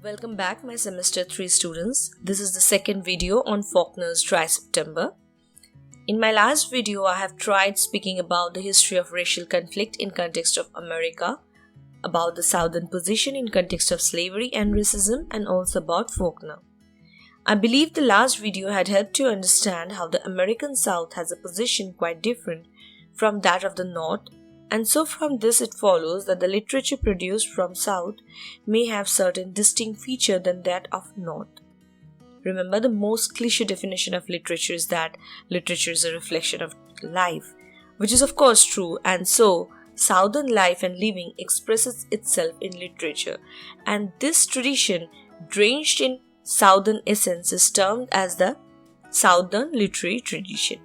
Welcome back, my semester 3 students. This is the second video on Faulkner's Dry September. In my last video, I have tried speaking about the history of racial conflict in context of America, about the Southern position in context of slavery and racism, and also about Faulkner. I believe the last video had helped you understand how the American South has a position quite different from that of the North, and so from this it follows that the literature produced from South may have certain distinct feature than that of North. Remember, the most cliché definition of literature is that literature is a reflection of life, which is of course true, and so Southern life and living expresses itself in literature, and this tradition drenched in Southern essence is termed as the Southern literary tradition.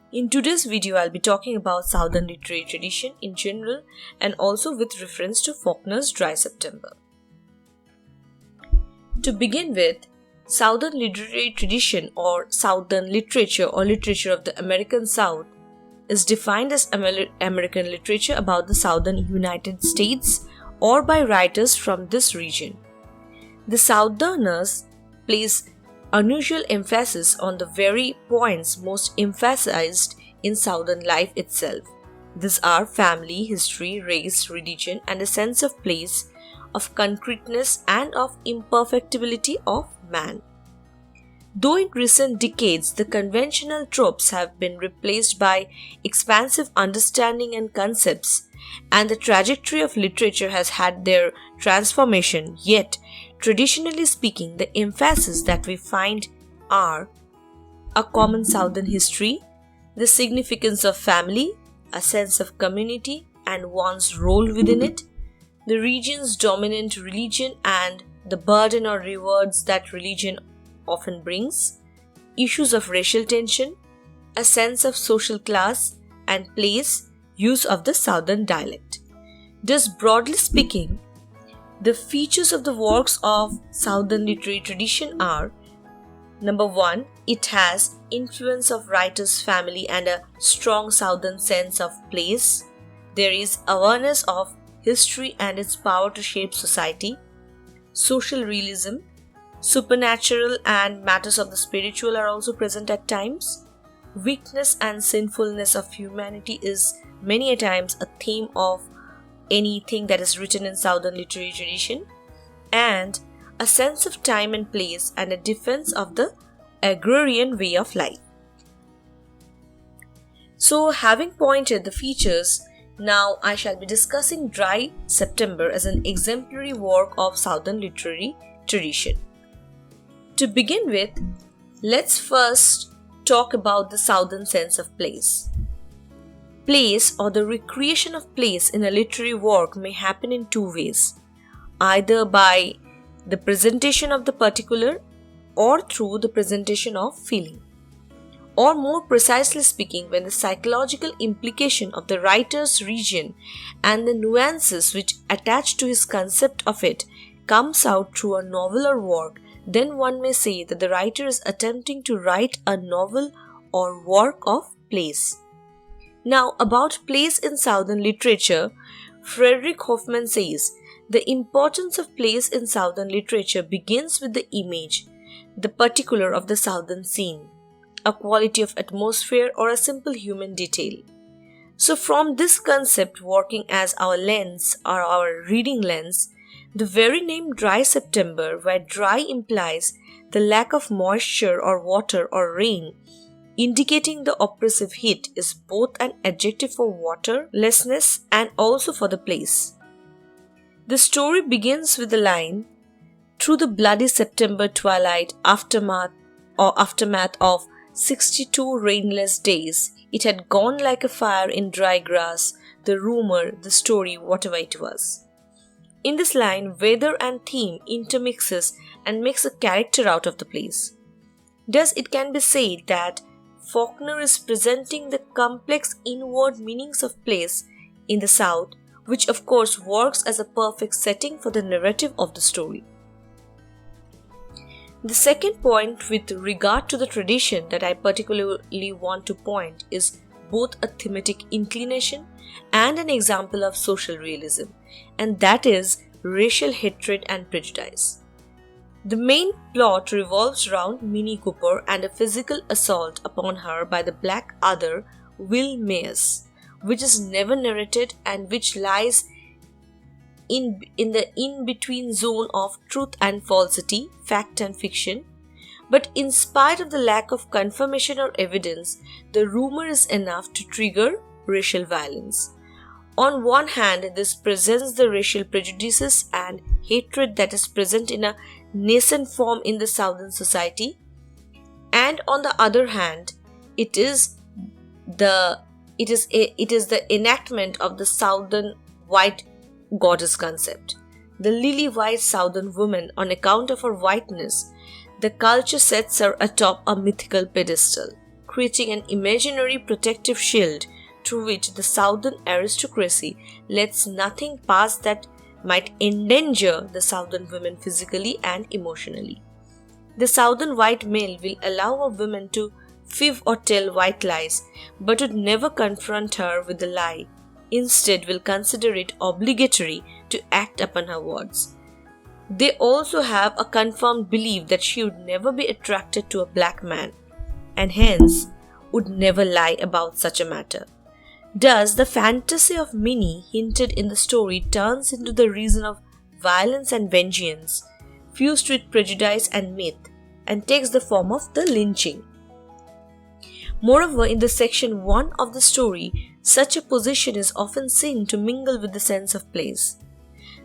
In today's video, I'll be talking about Southern literary tradition in general and also with reference to Faulkner's Dry September. To begin with, Southern literary tradition or Southern literature or literature of the American South is defined as American literature about the Southern United States or by writers from this region. The Southerners place unusual emphasis on the very points most emphasized in Southern life itself. These are family, history, race, religion, and a sense of place, of concreteness, and of imperfectibility of man. Though in recent decades the conventional tropes have been replaced by expansive understanding and concepts, and the trajectory of literature has had their transformation, yet traditionally speaking, the emphasis that we find are a common Southern history, the significance of family, a sense of community and one's role within it, the region's dominant religion and the burden or rewards that religion often brings, issues of racial tension, a sense of social class and place, use of the Southern dialect. Thus, broadly speaking, the features of the works of Southern literary tradition are: number 1, it has influence of writer's family and a strong Southern sense of place. There is awareness of history and its power to shape society. Social realism, supernatural and matters of the spiritual are also present at times. Weakness and sinfulness of humanity is many a times a theme of anything that is written in Southern literary tradition, and a sense of time and place and a defense of the agrarian way of life. So, having pointed the features, now I shall be discussing Dry September as an exemplary work of Southern literary tradition. To begin with, let's first talk about the Southern sense of place. Place or the recreation of place in a literary work may happen in two ways, either by the presentation of the particular or through the presentation of feeling. Or more precisely speaking, when the psychological implication of the writer's region and the nuances which attach to his concept of it comes out through a novel or work, then one may say that the writer is attempting to write a novel or work of place. Now, about place in Southern literature, Frederick Hoffman says, the importance of place in Southern literature begins with the image, the particular of the Southern scene, a quality of atmosphere or a simple human detail. So from this concept working as our lens or our reading lens, the very name Dry September, where dry implies the lack of moisture or water or rain, indicating the oppressive heat, is both an adjective for waterlessness and also for the place. The story begins with the line, "Through the bloody September twilight aftermath of 62 rainless days, it had gone like a fire in dry grass, the rumor, the story, whatever it was." In this line, weather and theme intermixes and makes a character out of the place. Thus, it can be said that Faulkner is presenting the complex inward meanings of place in the South, which of course works as a perfect setting for the narrative of the story. The second point with regard to the tradition that I particularly want to point is both a thematic inclination and an example of social realism, and that is racial hatred and prejudice. The main plot revolves around Minnie Cooper and a physical assault upon her by the black other Will Mayes, which is never narrated and which lies in the in-between zone of truth and falsity, fact and fiction. But in spite of the lack of confirmation or evidence, the rumor is enough to trigger racial violence. On one hand, this presents the racial prejudices and hatred that is present in a nascent form in the Southern society, and on the other hand, it is the enactment of the Southern white goddess concept. The lily white Southern woman, on account of her whiteness, the culture sets her atop a mythical pedestal, creating an imaginary protective shield through which the Southern aristocracy lets nothing pass that might endanger the Southern women physically and emotionally. The Southern white male will allow a woman to five or tell white lies, but would never confront her with the lie. Instead, will consider it obligatory to act upon her words. They also have a confirmed belief that she would never be attracted to a black man, and hence would never lie about such a matter. Thus, the fantasy of Minnie hinted in the story turns into the reason of violence and vengeance, fused with prejudice and myth, and takes the form of the lynching. Moreover, in the section 1 of the story, such a position is often seen to mingle with the sense of place.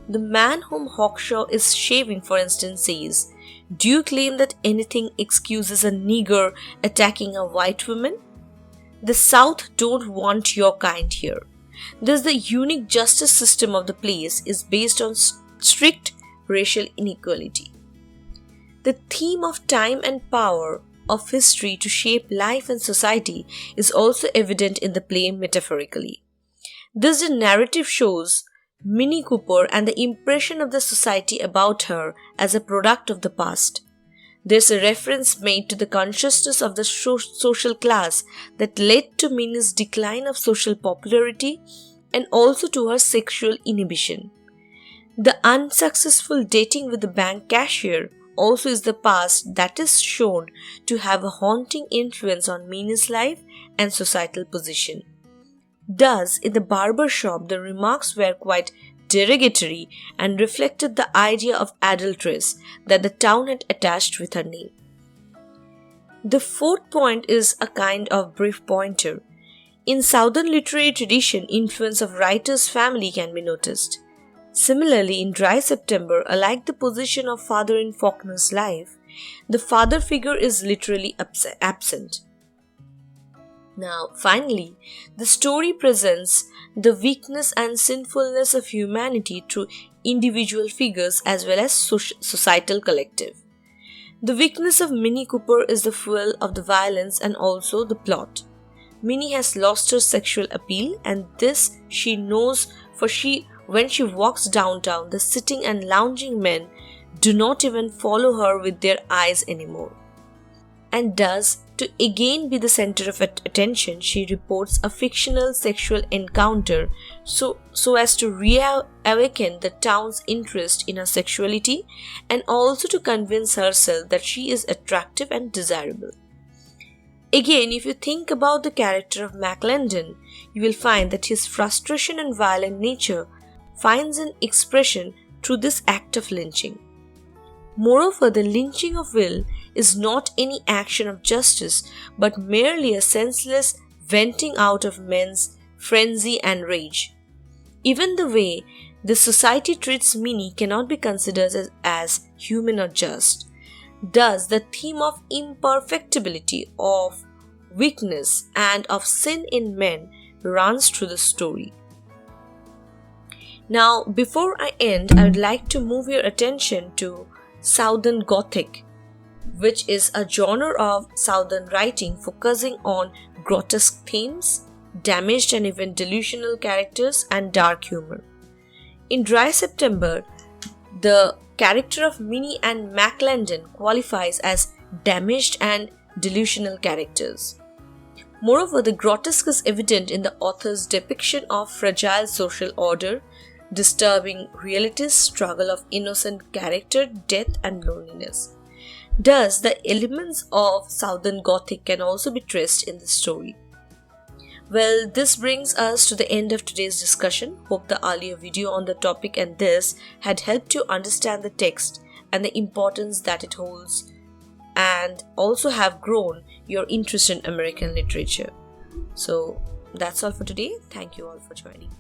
The man whom Hawkshaw is shaving, for instance, says, "Do you claim that anything excuses a nigger attacking a white woman? The South don't want your kind here." Thus, the unique justice system of the place is based on strict racial inequality. The theme of time and power of history to shape life and society is also evident in the play metaphorically. Thus, the narrative shows Minnie Cooper and the impression of the society about her as a product of the past. There's a reference made to the consciousness of the social class that led to Minnie's decline of social popularity and also to her sexual inhibition. The unsuccessful dating with the bank cashier also is the past that is shown to have a haunting influence on Minnie's life and societal position. Thus, in the barber shop, the remarks were quite derogatory and reflected the idea of adulteress that the town had attached with her name. The fourth point is a kind of brief pointer. In Southern literary tradition, influence of writer's family can be noticed. Similarly, in Dry September, alike the position of father in Faulkner's life, the father figure is literally absent. Now, finally, the story presents the weakness and sinfulness of humanity through individual figures as well as societal collective. The weakness of Minnie Cooper is the fuel of the violence and also the plot. Minnie has lost her sexual appeal, and this she knows, for when she walks downtown, the sitting and lounging men do not even follow her with their eyes anymore. And thus, to again be the center of attention, she reports a fictional sexual encounter so as to reawaken the town's interest in her sexuality and also to convince herself that she is attractive and desirable. Again, if you think about the character of McLendon, you will find that his frustration and violent nature finds an expression through this act of lynching. Moreover, the lynching of Will is not any action of justice, but merely a senseless venting out of men's frenzy and rage. Even the way the society treats Minnie cannot be considered as human or just. Thus, the theme of imperfectibility, of weakness, and of sin in men runs through the story. Now, before I end, I would like to move your attention to Southern Gothic, which is a genre of Southern writing focusing on grotesque themes, damaged and even delusional characters, and dark humor. In Dry September, the character of Minnie and McLendon qualifies as damaged and delusional characters. Moreover, the grotesque is evident in the author's depiction of fragile social order, disturbing reality's struggle of innocent character, death, and loneliness. Thus, the elements of Southern Gothic can also be traced in the story. Well, this brings us to the end of today's discussion. Hope the earlier video on the topic and this had helped you understand the text and the importance that it holds, and also have grown your interest in American literature. So that's all for today. Thank you all for joining.